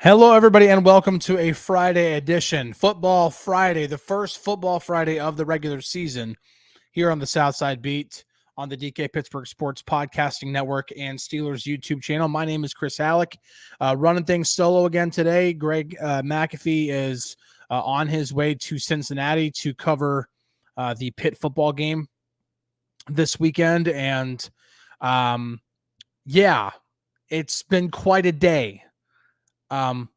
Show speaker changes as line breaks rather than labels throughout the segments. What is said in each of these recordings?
Hello, everybody, and welcome to a Friday edition, Football Friday, the first Football Friday of the regular season here on the Southside Beat on the DK Pittsburgh Sports Podcasting Network and Steelers YouTube channel. My name is Chris Halicke, running things solo again today. Greg Macafee is on his way to Cincinnati to cover the Pitt football game this weekend, and yeah, it's been quite a day. A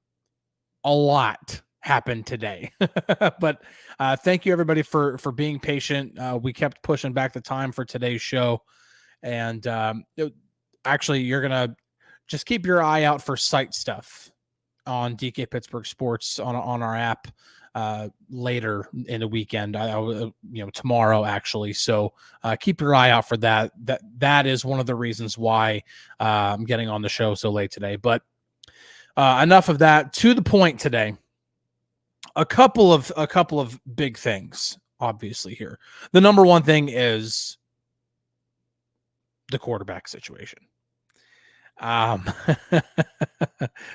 lot happened today, but thank you everybody for being patient. We kept pushing back the time for today's show, and actually, you're gonna just keep your eye out for site stuff on DK Pittsburgh Sports on our app later in the weekend. Tomorrow actually. So keep your eye out for that. That is one of the reasons why I'm getting on the show so late today, but. Enough of that. To the point today. A couple of big things, obviously here. The number one thing is the quarterback situation.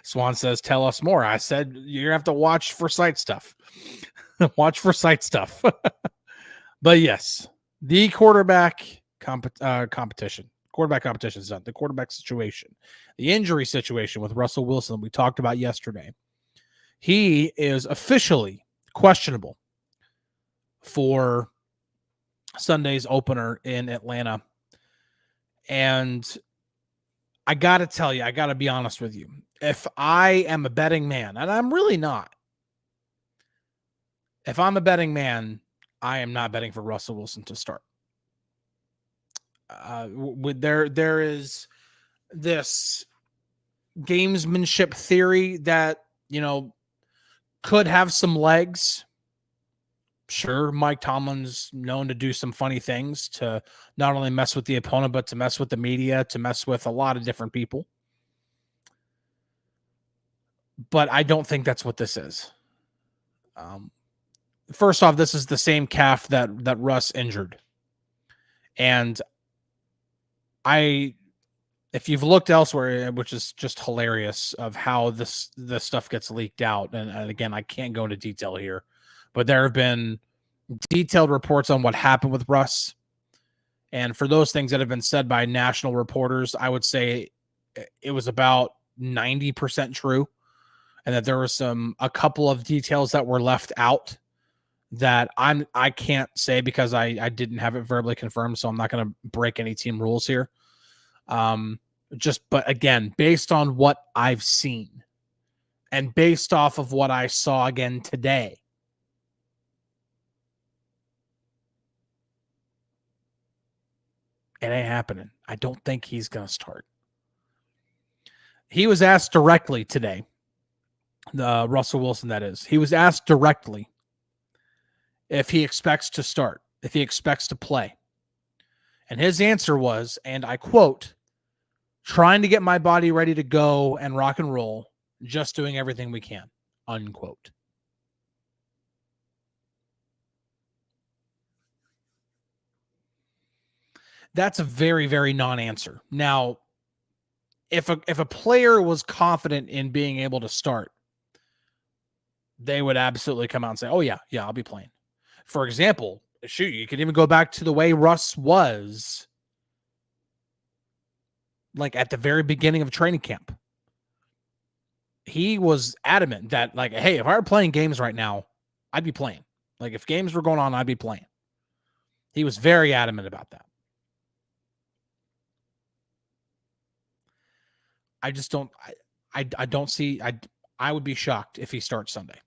Swan says, "Tell us more." I said you have to watch for site stuff. Watch for site stuff. But yes, the quarterback competition. Quarterback competition is done. The quarterback situation, the injury situation with Russell Wilson we talked about yesterday. He is officially questionable for Sunday's opener in Atlanta. And I got to tell you, I got to be honest with you. If I am a betting man, and I'm really not. If I'm a betting man, I am not betting for Russell Wilson to start. There is this gamesmanship theory that, could have some legs. Sure, Mike Tomlin's known to do some funny things to not only mess with the opponent, but to mess with the media, to mess with a lot of different people. But I don't think that's what this is. First off, this is the same calf that Russ injured. And if you've looked elsewhere, which is just hilarious of how this stuff gets leaked out, and again, I can't go into detail here, but there have been detailed reports on what happened with Russ. And for those things that have been said by national reporters, I would say it was about 90% true, and that there was a couple of details that were left out that I can't say because I didn't have it verbally confirmed, so I'm not going to break any team rules here. But again, based on what I've seen and based off of what I saw again today, it ain't happening. I don't think he's going to start. He was asked directly today, Russell Wilson, that is. He was asked directly if he expects to start, if he expects to play. And his answer was, and I quote, "Trying to get my body ready to go and rock and roll, just doing everything we can," unquote. That's a very, very non-answer. Now, if a player was confident in being able to start, they would absolutely come out and say, "Oh yeah, I'll be playing." For example, shoot, you could even go back to the way Russ was like at the very beginning of training camp. He was adamant that, like, hey, if I were playing games right now, I'd be playing. Like, if games were going on, I'd be playing. He was very adamant about that. I just don't, I don't see, I would be shocked if he starts Sunday.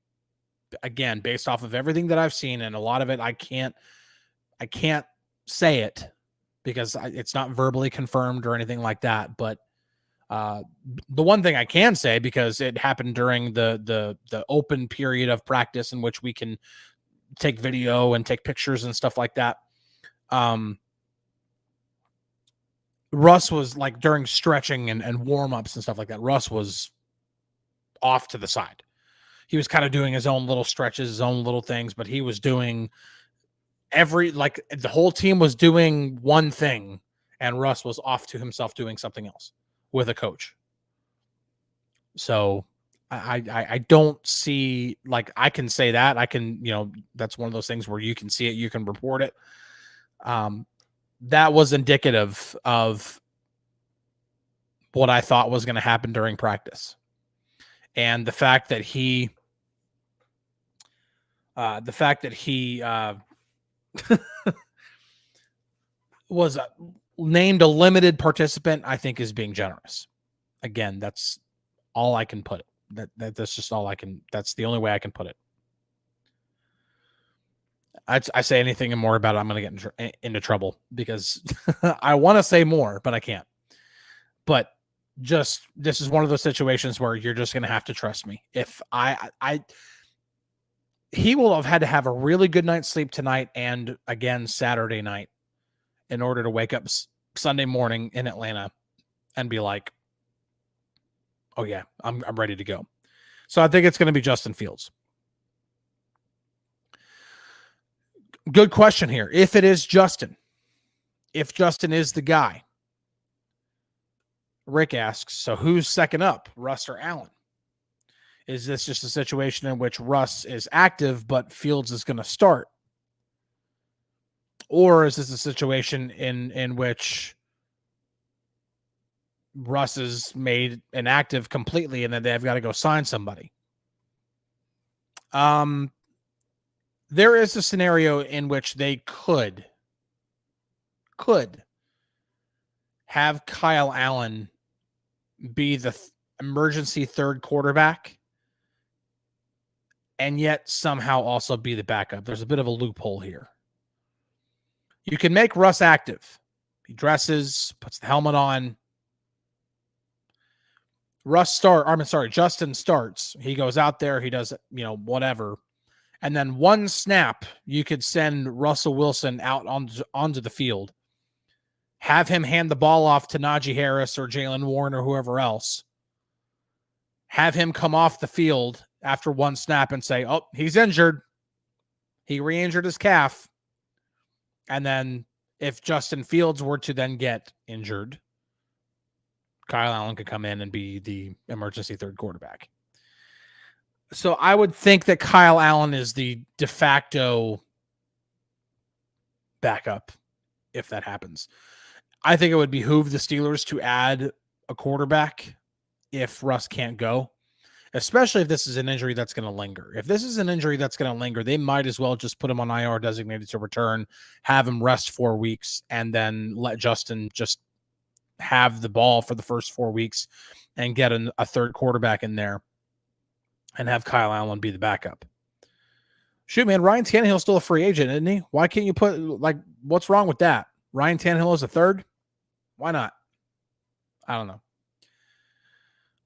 Again, based off of everything that I've seen, and a lot of it, I can't say it because it's not verbally confirmed or anything like that. But the one thing I can say, because it happened during the open period of practice in which we can take video and take pictures and stuff like that. Russ was, like, during stretching and warm-ups and stuff like that, Russ was off to the side. He was kind of doing his own little stretches, his own little things, but he was doing the whole team was doing one thing, and Russ was off to himself doing something else with a coach. So I don't see, like, I can say that. I can, that's one of those things where you can see it, you can report it. That was indicative of what I thought was going to happen during practice. And the fact that he was named a limited participant, I think is being generous. Again, that's all I can put it. That's just all I can. That's the only way I can put it. I say anything more about it, I'm going to get into trouble because I want to say more, but I can't. But just, this is one of those situations where you're just going to have to trust me. If he will have had to have a really good night's sleep tonight and again Saturday night in order to wake up Sunday morning in Atlanta and be like, oh yeah, I'm ready to go. So I think it's going to be Justin Fields. Good question here. If it is Justin, if Justin is the guy, Rick asks, so who's second up, Russ or Allen? Is this just a situation in which Russ is active, but Fields is going to start? Or is this a situation in which Russ is made inactive completely and then they've got to go sign somebody? There is a scenario in which they could have Kyle Allen be the emergency third quarterback and yet somehow also be the backup. There's a bit of a loophole here. You can make Russ active. He dresses, puts the helmet on. Justin starts. He goes out there, he does, whatever. And then one snap, you could send Russell Wilson out onto the field. Have him hand the ball off to Najee Harris or Jalen Warren or whoever else. Have him come off the field after one snap and say, oh, he's injured. He re-injured his calf. And then if Justin Fields were to then get injured, Kyle Allen could come in and be the emergency third quarterback. So I would think that Kyle Allen is the de facto backup if that happens. I think it would behoove the Steelers to add a quarterback if Russ can't go, especially if this is an injury that's going to linger. If this is an injury that's going to linger, they might as well just put him on IR designated to return, have him rest 4 weeks, and then let Justin just have the ball for the first 4 weeks and get a third quarterback in there and have Kyle Allen be the backup. Shoot, man, Ryan Tannehill's still a free agent, isn't he? Why can't you put, what's wrong with that? Ryan Tannehill is a third? Why not? I don't know.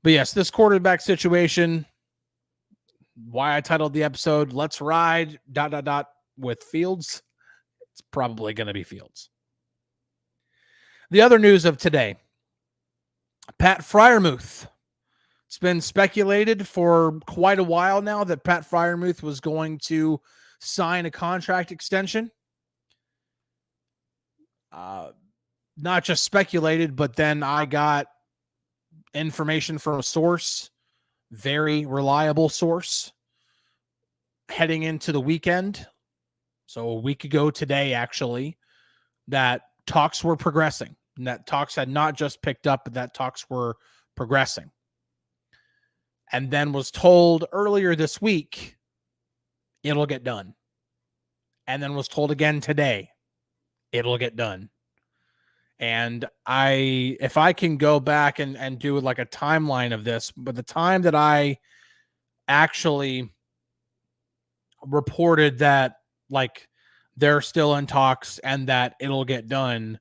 But yes, this quarterback situation, why I titled the episode, Let's Ride, ... with Fields. It's probably going to be Fields. The other news of today, Pat Freiermuth. It's been speculated for quite a while now that Pat Freiermuth was going to sign a contract extension. Not just speculated, but then I got information from a source, very reliable source, heading into the weekend. So a week ago today, actually, that talks were progressing. And that talks had not just picked up, but that talks were progressing. And then was told earlier this week, it'll get done. And then was told again today, it'll get done. And if I can go back and do like a timeline of this, but the time that I actually reported that like they're still in talks and that it'll get done,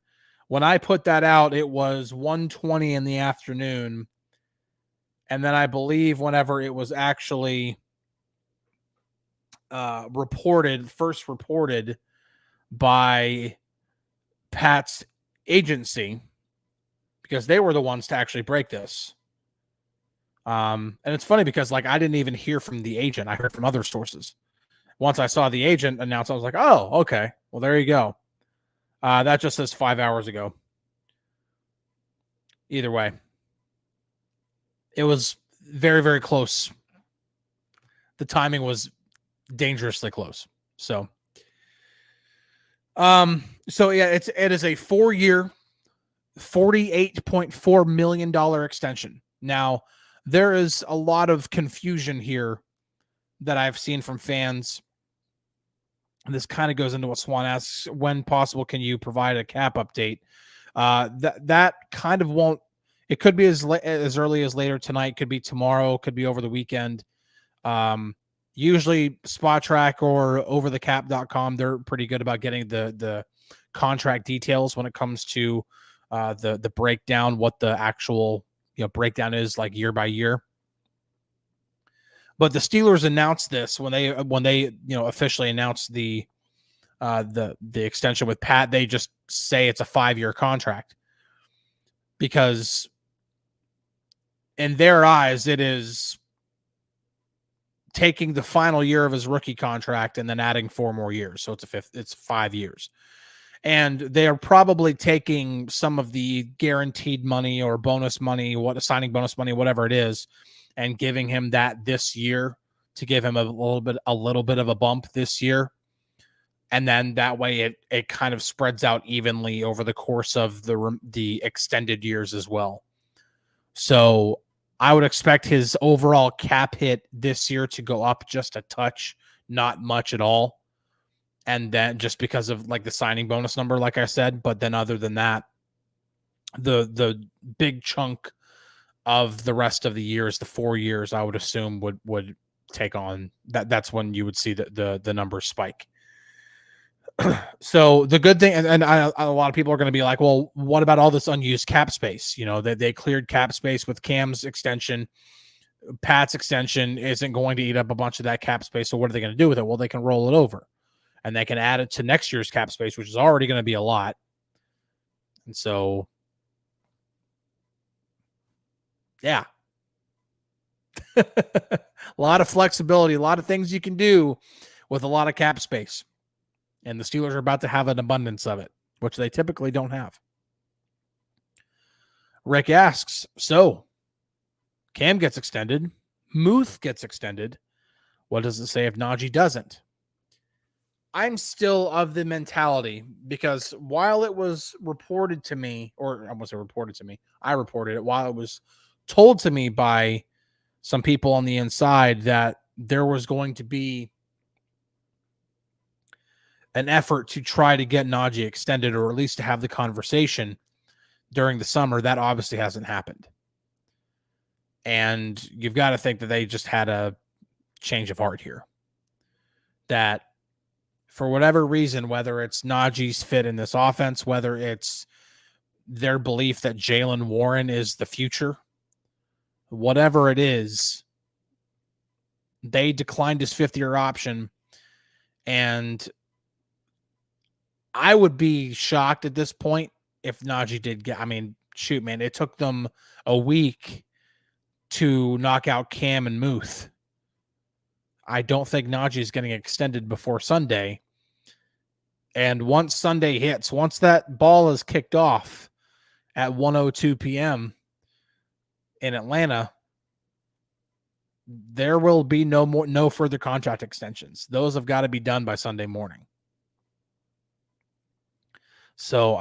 when I put that out, it was 1:20 in the afternoon. And then I believe whenever it was actually first reported by Pat's agency, because they were the ones to actually break this. And it's funny because like I didn't even hear from the agent. I heard from other sources. Once I saw the agent announce, I was like, oh, okay. Well, there you go. That just says 5 hours ago. Either way, it was very, very close. The timing was dangerously close. So yeah, it is a 4-year, $48.4 million extension. Now, there is a lot of confusion here that I've seen from fans. This kind of goes into what Swan asks: when possible, can you provide a cap update? That kind of won't. It could be as early as later tonight. Could be tomorrow. Could be over the weekend. Usually, Spot Track or overthecap.com, they're pretty good about getting the contract details when it comes to the breakdown, what the actual breakdown is like year by year. But the Steelers announced this when they officially announced the extension with Pat. They just say it's a 5-year contract because in their eyes it is taking the final year of his rookie contract and then adding 4 more years. So it's 5 years. And they are probably taking some of the guaranteed money or bonus money, signing bonus money, whatever it is, and giving him that this year to give him a little bit of a bump this year. And then that way it kind of spreads out evenly over the course of the extended years as well. So I would expect his overall cap hit this year to go up just a touch, not much at all. And then just because of like the signing bonus number, like I said, but then other than that, the big chunk of the rest of the years, the 4 years, I would assume would take on that. That's when you would see the numbers spike. So the good thing, and a lot of people are going to be like, well, what about all this unused cap space? They cleared cap space with Cam's extension. Pat's extension isn't going to eat up a bunch of that cap space. So what are they going to do with it? Well, they can roll it over and they can add it to next year's cap space, which is already going to be a lot. And so, yeah, a lot of flexibility, a lot of things you can do with a lot of cap space. And the Steelers are about to have an abundance of it, which they typically don't have. Rick asks, so Cam gets extended. Muth gets extended. What does it say if Najee doesn't? I'm still of the mentality, because while it was reported to me, or I wasn't reported to me, I reported it, while it was told to me by some people on the inside that there was going to be an effort to try to get Najee extended, or at least to have the conversation during the summer, that obviously hasn't happened. And you've got to think that they just had a change of heart here. That for whatever reason, whether it's Najee's fit in this offense, whether it's their belief that Jaylen Warren is the future, whatever it is, they declined his 5th-year option. And I would be shocked at this point if Najee did get, shoot, man, it took them a week to knock out Cam and Muth. I don't think Najee is getting extended before Sunday. And once Sunday hits, once that ball is kicked off at 1:02 p.m. in Atlanta, there will be no further contract extensions. Those have got to be done by Sunday morning. So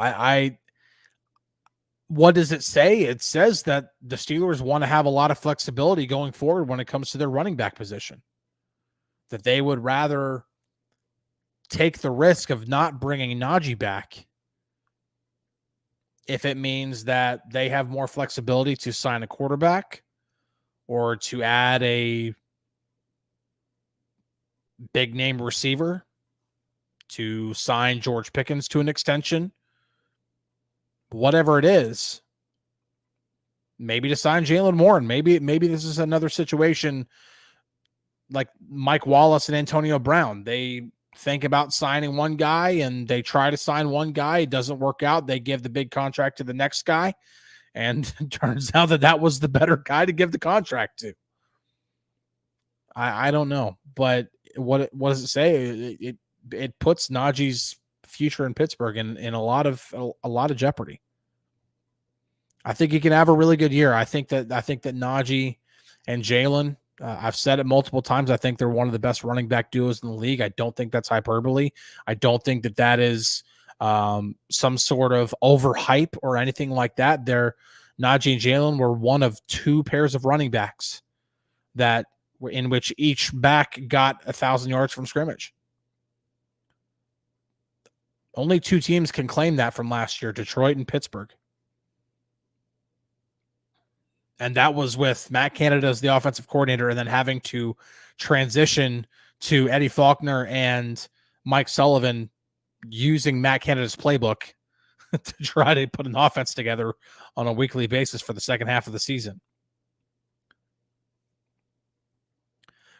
what does it say? It says that the Steelers want to have a lot of flexibility going forward when it comes to their running back position. That they would rather take the risk of not bringing Najee back if it means that they have more flexibility to sign a quarterback or to add a big name receiver, to sign George Pickens to an extension, whatever it is. Maybe to sign Jaylen Warren. Maybe this is another situation like Mike Wallace and Antonio Brown. They think about signing one guy and they try to sign one guy. It doesn't work out. They give the big contract to the next guy. And it turns out that was the better guy to give the contract to. I don't know. But what does it say? It puts Najee's future in Pittsburgh in a lot of jeopardy. I think he can have a really good year. I think that Najee and Jalen. I've said it multiple times. I think they're one of the best running back duos in the league. I don't think that's hyperbole. I don't think that is some sort of overhype or anything like that. Najee and Jalen were one of two pairs of running backs that were in which each back got 1,000 yards from scrimmage. Only two teams can claim that from last year, Detroit and Pittsburgh. And that was with Matt Canada as the offensive coordinator and then having to transition to Eddie Faulkner and Mike Sullivan using Matt Canada's playbook to try to put an offense together on a weekly basis for the second half of the season.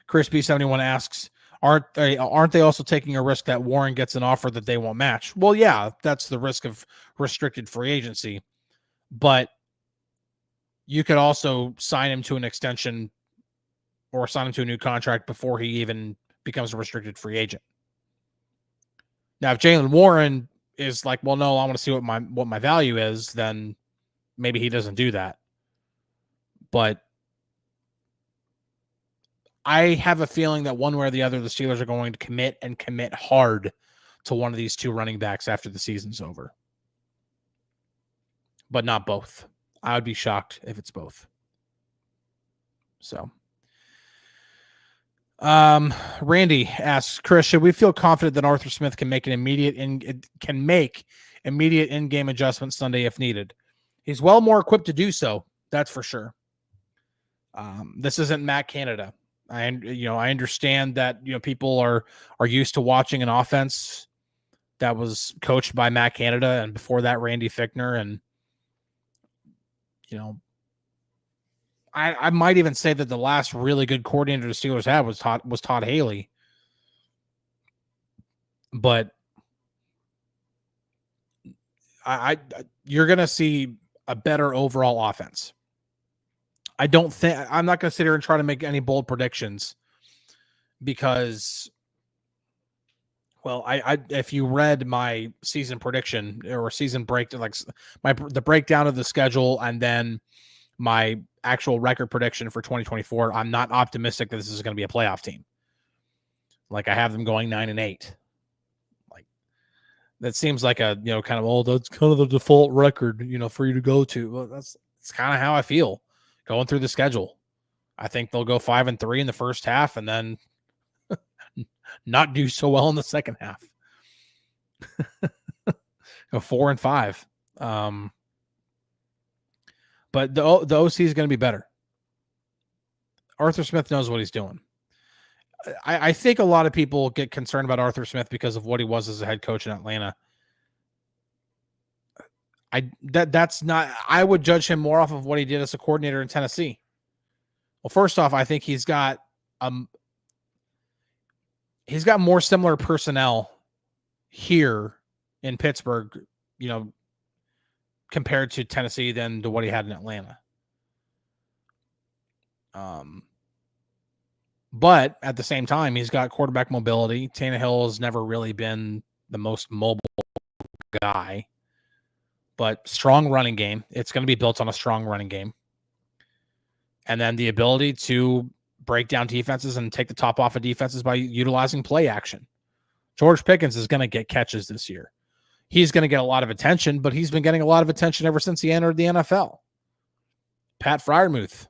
Chris B71 asks, aren't they also taking a risk that Warren gets an offer that they won't match? Well, yeah, that's the risk of restricted free agency. But you could also sign him to an extension or sign him to a new contract before he even becomes a restricted free agent. Now, if Jalen Warren is like, well, no, I want to see what my value is, then maybe he doesn't do that. But I have a feeling that one way or the other, the Steelers are going to commit hard to one of these two running backs after the season's over. But not both. I would be shocked if it's both. So, Randy asks, Chris, should we feel confident that Arthur Smith can make immediate in-game adjustments Sunday if needed? He's well more equipped to do so. That's for sure. This isn't Matt Canada. I understand that people are used to watching an offense that was coached by Matt Canada and before that Randy Fichtner, and I might even say that the last really good coordinator the Steelers had was Todd Haley. But you're going to see a better overall offense. I'm not going to sit here and try to make any bold predictions because, well, if you read my season prediction or season break, like the breakdown of the schedule and then my actual record prediction for 2024, I'm not optimistic that this is going to be a playoff team. Like I have them going 9-8. Like that seems like a, kind of, that's kind of the default record, for you to go to. Well, that's kind of how I feel going through the schedule. I think they'll go 5-3 in the first half and then not do so well in the second half. Go 4-5. But the OC is going to be better. Arthur Smith knows what he's doing. I think a lot of people get concerned about Arthur Smith because of what he was as a head coach in Atlanta. That's not. I would judge him more off of what he did as a coordinator in Tennessee. Well, first off, I think he's got more similar personnel here in Pittsburgh, compared to Tennessee than to what he had in Atlanta. But at the same time, he's got quarterback mobility. Tannehill has never really been the most mobile guy, but strong running game. It's going to be built on a strong running game. And then the ability to break down defenses and take the top off of defenses by utilizing play action. George Pickens is going to get catches this year. He's going to get a lot of attention, but he's been getting a lot of attention ever since he entered the NFL. Pat Freiermuth.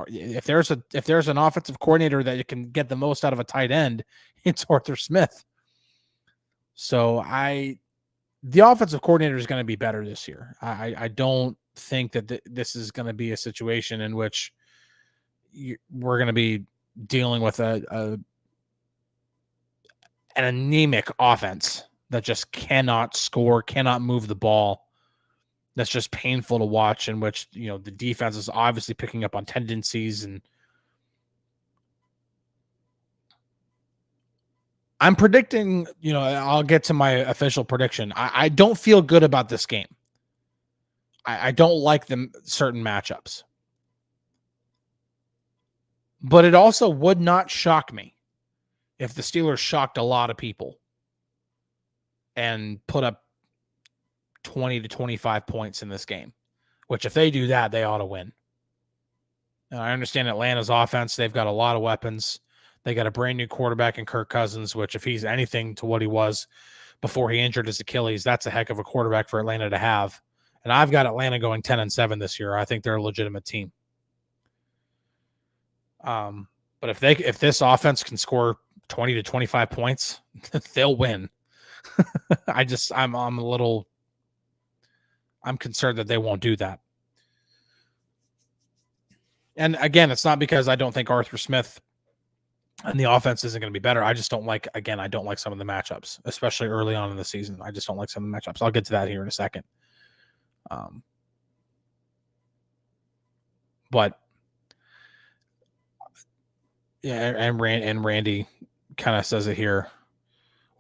If there's an offensive coordinator that can get the most out of a tight end, it's Arthur Smith. So the offensive coordinator is going to be better this year. I don't think that this is going to be a situation in which we're going to be dealing with an anemic offense that just cannot score, cannot move the ball. That's just painful to watch, in which, the defense is obviously picking up on tendencies. And I'm predicting, I'll get to my official prediction. I don't feel good about this game. I don't like the certain matchups. But it also would not shock me if the Steelers shocked a lot of people and put up 20 to 25 points in this game, which if they do that, they ought to win. Now, I understand Atlanta's offense. They've got a lot of weapons. They got a brand new quarterback in Kirk Cousins, which if he's anything to what he was before he injured his Achilles, that's a heck of a quarterback for Atlanta to have. And I've got Atlanta going 10-7 this year. I think they're a legitimate team. But if this offense can score 20 to 25 points, they'll win. I'm concerned that they won't do that. And again, it's not because I don't think Arthur Smith and the offense isn't going to be better. I just don't like some of the matchups, especially early on in the season. I just don't like some of the matchups. I'll get to that here in a second. But yeah, and Randy kind of says it here.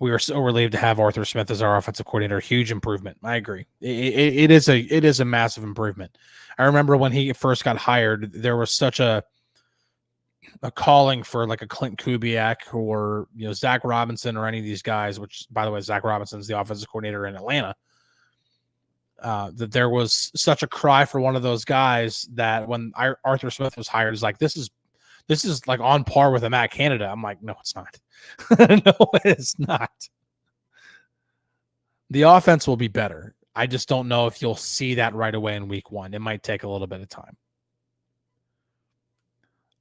We are so relieved to have Arthur Smith as our offensive coordinator. Huge improvement. I agree. It is a massive improvement. I remember when he first got hired, there was such a calling for like a Clint Kubiak or Zach Robinson or any of these guys. Which, by the way, Zach Robinson's the offensive coordinator in Atlanta. That there was such a cry for one of those guys that when Arthur Smith was hired, is like this is like on par with a Matt Canada. I'm like, no, it's not. No, it's not. The offense will be better. I just don't know if you'll see that right away in week 1. It might take a little bit of time.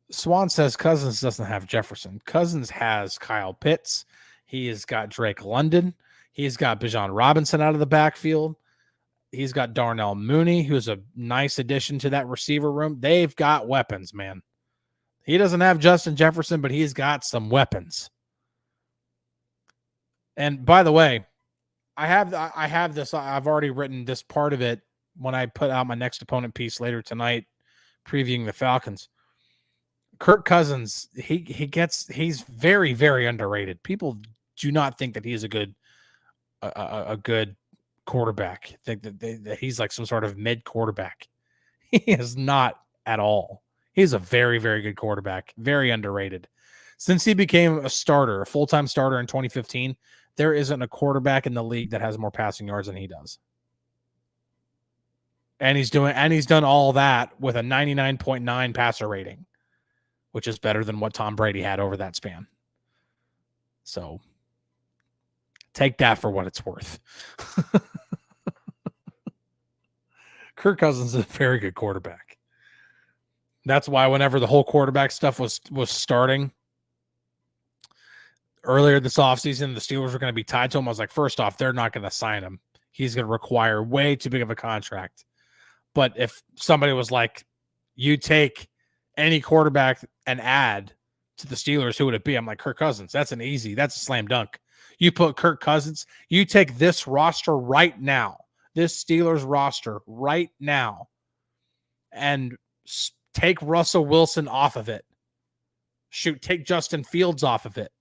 Swan says Cousins doesn't have Jefferson. Cousins has Kyle Pitts. He has got Drake London. He's got Dejan Robinson out of the backfield. He's got Darnell Mooney, who's a nice addition to that receiver room. They've got weapons, man. He doesn't have Justin Jefferson, but he's got some weapons. And by the way, I have this. I've already written this part of it when I put out my next opponent piece later tonight, previewing the Falcons. Kirk Cousins, he's very, very underrated. People do not think that he's a good quarterback. Think that he's like some sort of mid quarterback. He is not at all. He's a very, very good quarterback. Very underrated. Since he became a full-time starter in 2015, there isn't a quarterback in the league that has more passing yards than he does. And he's done all that with a 99.9 passer rating, which is better than what Tom Brady had over that span. So take that for what it's worth. Kirk Cousins is a very good quarterback. That's why whenever the whole quarterback stuff was starting earlier this offseason, the Steelers were going to be tied to him. I was like, first off, they're not going to sign him. He's going to require way too big of a contract. But if somebody was like, you take any quarterback and add to the Steelers, who would it be? I'm like, Kirk Cousins. That's a slam dunk. You put Kirk Cousins, you take this roster right now, this Steelers roster right now, and take Russell Wilson off of it. Take Justin Fields off of it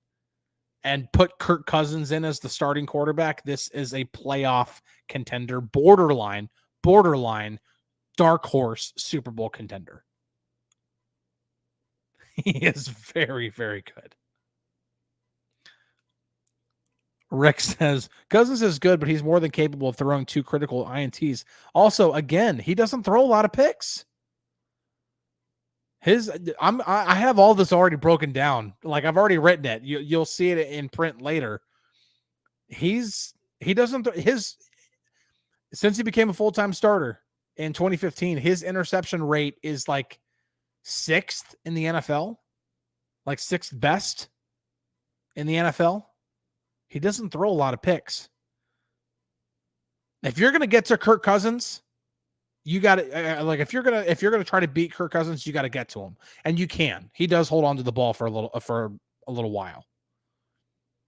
and put Kirk Cousins in as the starting quarterback. This is a playoff contender, borderline dark horse Super Bowl contender. He is very, very good. Rick says, Cousins is good, but he's more than capable of throwing 2 critical INTs. Also, again, he doesn't throw a lot of picks. I have all this already broken down. Like I've already written it. You'll see it in print later. Since he became a full-time starter in 2015, his interception rate is like 6th in the NFL, like 6th best in the NFL. He doesn't throw a lot of picks. If you're going to get to Kirk Cousins, you got to if you're going to try to beat Kirk Cousins, you got to get to him. And you can. He does hold on to the ball for a little while.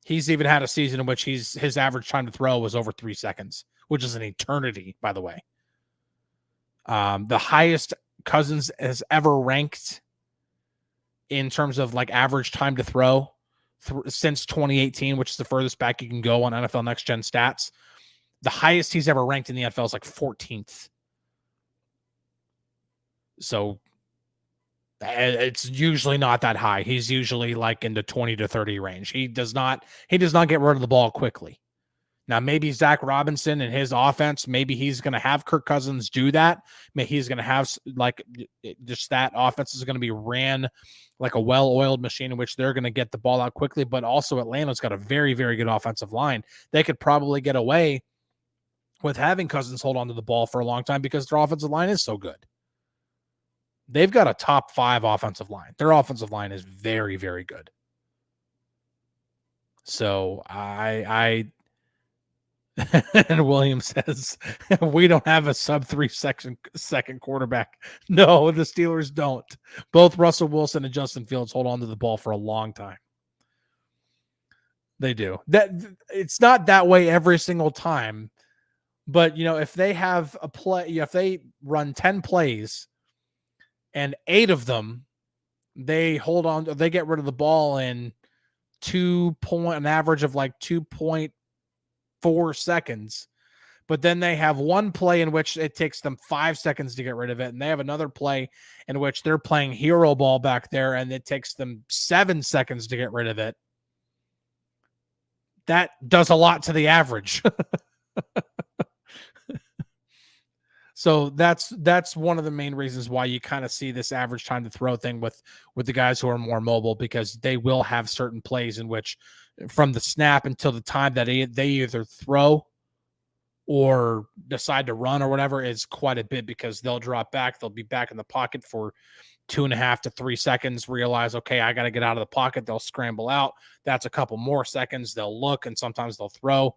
He's even had a season in which his average time to throw was over 3 seconds, which is an eternity, by the way. The highest Cousins has ever ranked in terms of like average time to throw since 2018, which is the furthest back you can go on NFL Next Gen stats. The highest he's ever ranked in the NFL is like 14th. So it's usually not that high. He's usually like in the 20 to 30 range. He does not get rid of the ball quickly. Now, maybe Zach Robinson and his offense, maybe he's going to have Kirk Cousins do that. Maybe he's going to have like just that offense is going to be ran like a well-oiled machine in which they're going to get the ball out quickly. But also Atlanta's got a very, very good offensive line. They could probably get away with having Cousins hold on to the ball for a long time because their offensive line is so good. They've got a top 5 offensive line. Their offensive line is very, very good. So I and William says, we don't have a sub 3 second quarterback. No, the Steelers don't. Both Russell Wilson and Justin Fields hold on to the ball for a long time. They do. That it's not that way every single time. But, if they have a play, if they run 10 plays and 8 of them, they hold on, they get rid of the ball in an average of like 2.4 seconds. But then they have one play in which it takes them 5 seconds to get rid of it. And they have another play in which they're playing hero ball back there and it takes them 7 seconds to get rid of it. That does a lot to the average. So that's one of the main reasons why you kind of see this average time to throw thing with the guys who are more mobile, because they will have certain plays in which from the snap until the time that they either throw or decide to run or whatever is quite a bit, because they'll drop back. They'll be back in the pocket for 2.5 to 3 seconds, realize, okay, I got to get out of the pocket. They'll scramble out. That's a couple more seconds. They'll look, and sometimes they'll throw.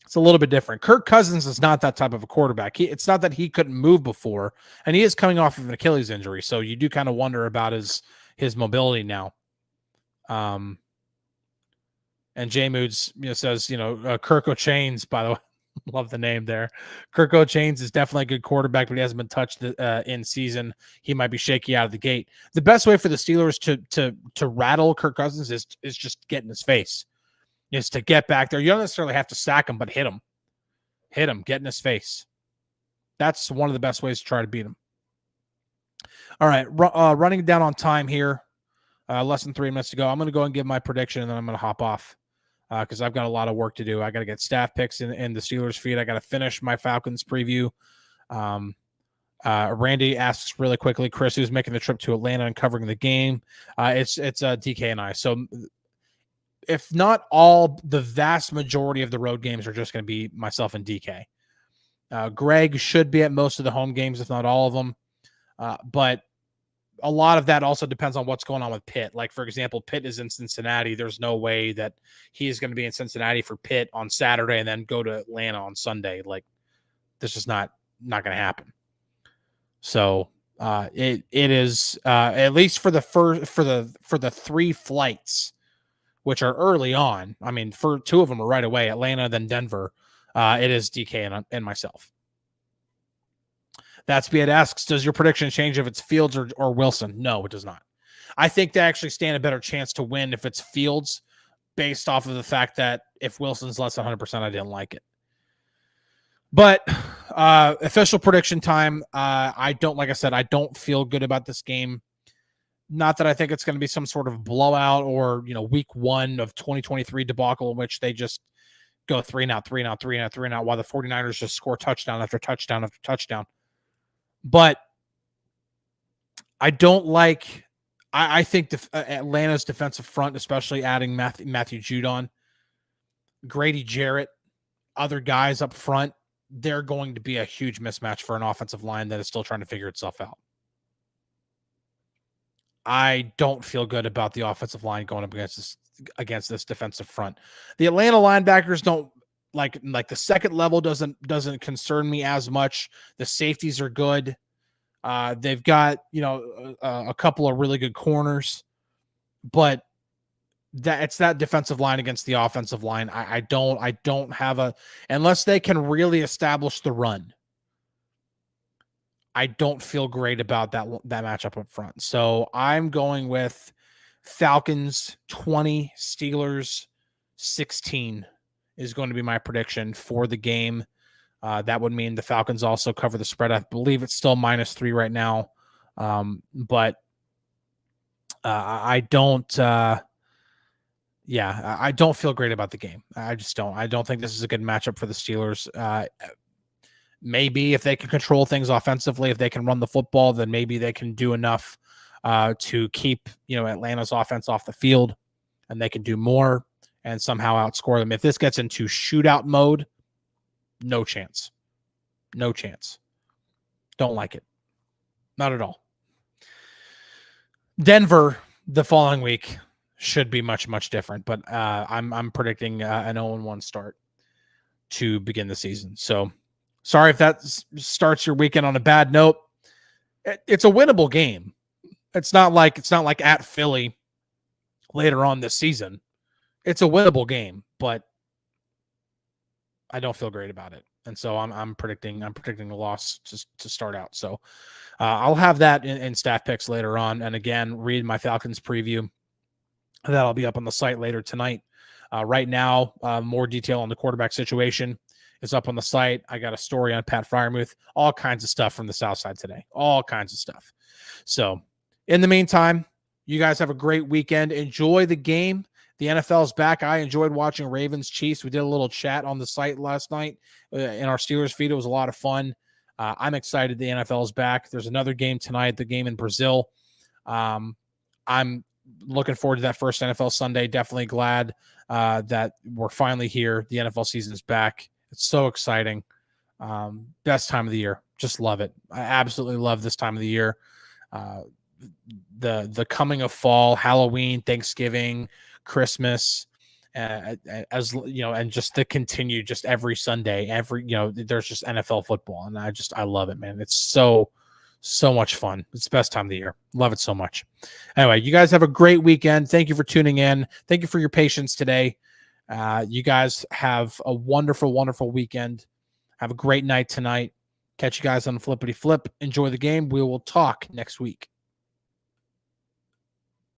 It's a little bit different. Kirk Cousins is not that type of a quarterback. It's not that he couldn't move before, and he is coming off of an Achilles injury, so you do kind of wonder about his mobility now. And J Moods says, Kirk O'Chains, by the way, love the name there. Kirk O'Chains is definitely a good quarterback, but he hasn't been touched in season. He might be shaky out of the gate. The best way for the Steelers to rattle Kirk Cousins is just get in his face. Is to get back there. You don't necessarily have to sack him, but hit him. Hit him. Get in his face. That's one of the best ways to try to beat him. All right. Running down on time here. Less than 3 minutes to go. I'm going to go and give my prediction, and then I'm going to hop off because I've got a lot of work to do. I got to get staff picks in the Steelers feed. I got to finish my Falcons preview. Randy asks really quickly, Chris, who's making the trip to Atlanta and covering the game? It's DK and I. So if not all, the vast majority of the road games are just going to be myself and DK. Greg should be at most of the home games, if not all of them. But a lot of that also depends on what's going on with Pitt. Like, for example, Pitt is in Cincinnati. There's no way that he's going to be in Cincinnati for Pitt on Saturday and then go to Atlanta on Sunday. Like, this is not going to happen. So it is at least for the 3 flights, which are early on. I mean, for 2 of them are right away, Atlanta, then Denver. It is DK and myself. That's Beat asks, does your prediction change if it's Fields or Wilson? No, it does not. I think they actually stand a better chance to win if it's Fields, based off of the fact that if Wilson's less than 100%, I didn't like it. But official prediction time, like I said, I don't feel good about this game. Not that I think it's going to be some sort of blowout or, week 1 of 2023 debacle in which they just go 3-and-out, while the 49ers just score touchdown after touchdown after touchdown. But I don't like – I think Atlanta's defensive front, especially adding Matthew Judon, Grady Jarrett, other guys up front, they're going to be a huge mismatch for an offensive line that is still trying to figure itself out. I don't feel good about the offensive line going up against this defensive front. The Atlanta linebackers don't like the second level doesn't concern me as much. The safeties are good. They've got a couple of really good corners, but it's that defensive line against the offensive line. I don't have unless they can really establish the run. I don't feel great about that matchup up front. So I'm going with Falcons 20, Steelers 16 is going to be my prediction for the game. That would mean the Falcons also cover the spread. I believe it's still -3 right now. But I don't, Yeah, I don't feel great about the game. I just don't. I don't think this is a good matchup for the Steelers. Maybe if they can control things offensively, if they can run the football, then maybe they can do enough to keep Atlanta's offense off the field, and they can do more and somehow outscore them. If this gets into shootout mode, no chance. No chance. Don't like it. Not at all. Denver the following week should be much, much different, but I'm predicting an 0-1 start to begin the season. So sorry if that starts your weekend on a bad note. It's a winnable game. It's not like at Philly later on this season. It's a winnable game, but I don't feel great about it. And so I'm predicting a loss to start out. So I'll have that in staff picks later on. And again, read my Falcons preview. That'll be up on the site later tonight. Right now, more detail on the quarterback situation is up on the site. I got a story on Pat Freiermuth, all kinds of stuff from the South Side today, all kinds of stuff. So in the meantime, you guys have a great weekend. Enjoy the game. The NFL's back. I enjoyed watching Ravens Chiefs. We did a little chat on the site last night in our Steelers feed. It was a lot of fun. I'm excited the NFL's back. There's another game tonight, the game in Brazil. I'm looking forward to that first NFL Sunday. Definitely glad that we're finally here. The NFL season is back. It's so exciting. Best time of the year. Just love it. I absolutely love this time of the year. The coming of fall, Halloween, Thanksgiving, Christmas, as you know, and just the continued, just every Sunday, there's just NFL football, and I love it, man. It's so much fun. It's the best time of the year. Love it so much. Anyway, you guys have a great weekend. Thank you for tuning in. Thank you for your patience today. You guys have a wonderful, wonderful weekend. Have a great night tonight. Catch you guys on the Flippity Flip. Enjoy the game. We will talk next week.